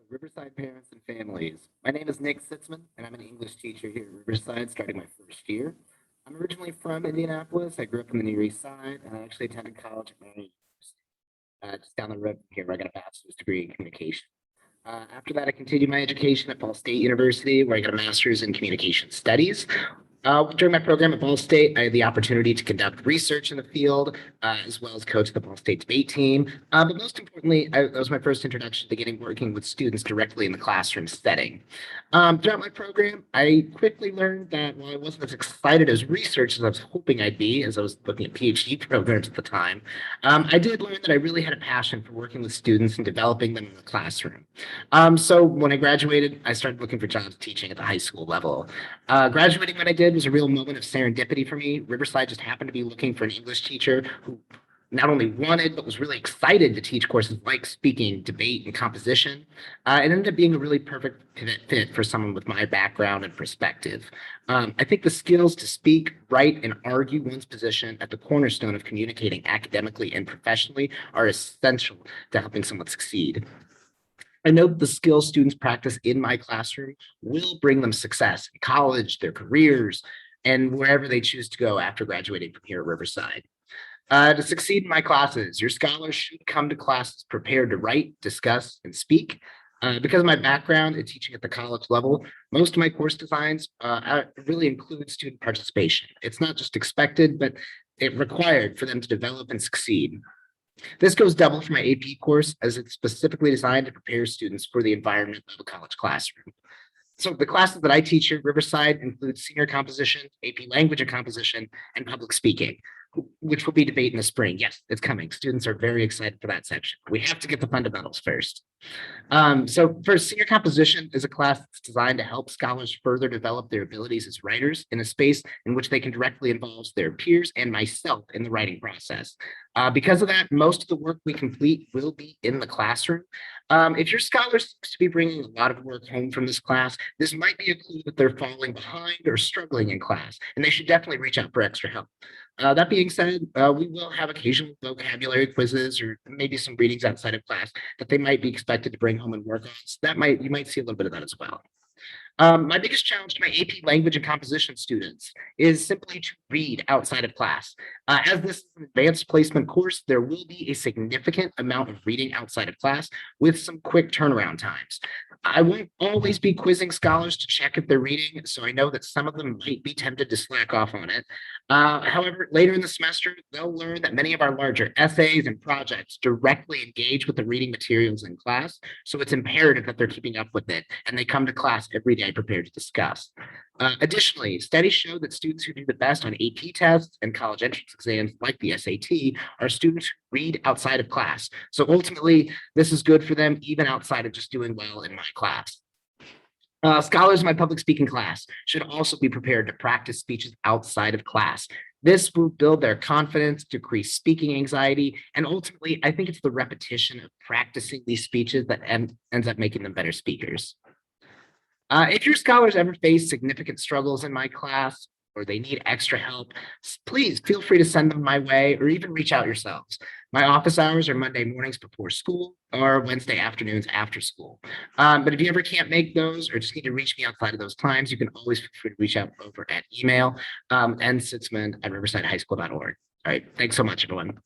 Riverside parents and families. My name is Nick Sitzman, and I'm an English teacher here at Riverside, starting my first year. I'm originally from Indianapolis. I grew up in the Near East Side, and I actually attended college at Marion University, just down the road from here, where I got a bachelor's degree in communication. After that, I continued my education at Ball State University, where I got a master's in communication studies. During my program at Ball State, I had the opportunity to conduct research in the field, as well as coach the Ball State debate team. But most importantly, that was my first introduction to getting working with students directly in the classroom setting. Throughout my program, I quickly learned that while I wasn't as excited as research as I was hoping I'd be, as I was looking at PhD programs at the time, I did learn that I really had a passion for working with students and developing them in the classroom. So when I graduated, I started looking for jobs teaching at the high school level. Graduating when I did was a real moment of serendipity for me. Riverside just happened to be looking for an English teacher who not only wanted, but was really excited to teach courses like speaking, debate, and composition. It ended up being a really perfect fit for someone with my background and perspective. I think the skills to speak, write, and argue one's position at the cornerstone of communicating academically and professionally are essential to helping someone succeed. I know the skills students practice in my classroom will bring them success in college, their careers, and wherever they choose to go after graduating from here at Riverside. To succeed in my classes, your scholars should come to classes prepared to write, discuss, and speak. Because of my background in teaching at the college level, most of my course designs really include student participation. It's not just expected, but it required for them to develop and succeed. This goes double for my AP course as it's specifically designed to prepare students for the environment of a college classroom. So the classes that I teach here at Riverside include senior composition, AP language and composition, and public speaking, which will be debate in the spring. Yes, it's coming. Students are very excited for that section. We have to get the fundamentals first. So first, senior composition is a class that's designed to help scholars further develop their abilities as writers in a space in which they can directly involve their peers and myself in the writing process. Because of that, most of the work we complete will be in the classroom. If your scholar seems to be bringing a lot of work home from this class, this might be a clue that they're falling behind or struggling in class, and they should definitely reach out for extra help. That being said, we will have occasional vocabulary quizzes or maybe some readings outside of class that they might be expected to bring home and work on. So you might see a little bit of that as well. My biggest challenge to my AP language and composition students is simply to read outside of class. As this is an advanced placement course, there will be a significant amount of reading outside of class with some quick turnaround times. I won't always be quizzing scholars to check if they're reading, so I know that some of them might be tempted to slack off on it. However, later in the semester, they'll learn that many of our larger essays and projects directly engage with the reading materials in class, so it's imperative that they're keeping up with it and they come to class every day prepared to discuss. Additionally, studies show that students who do the best on AP tests and college entrance exams like the SAT are students who read outside of class. So ultimately, this is good for them even outside of just doing well in my class. Scholars in my public speaking class should also be prepared to practice speeches outside of class. This will build their confidence, decrease speaking anxiety, and ultimately, I think it's the repetition of practicing these speeches that ends up making them better speakers. If your scholars ever face significant struggles in my class or they need extra help, please feel free to send them my way or even reach out yourselves. My office hours are Monday mornings before school or Wednesday afternoons after school. But if you ever can't make those or just need to reach me outside of those times, you can always feel free to reach out over at email, nsitzman@riversidehighschool.org. All right. Thanks so much, everyone.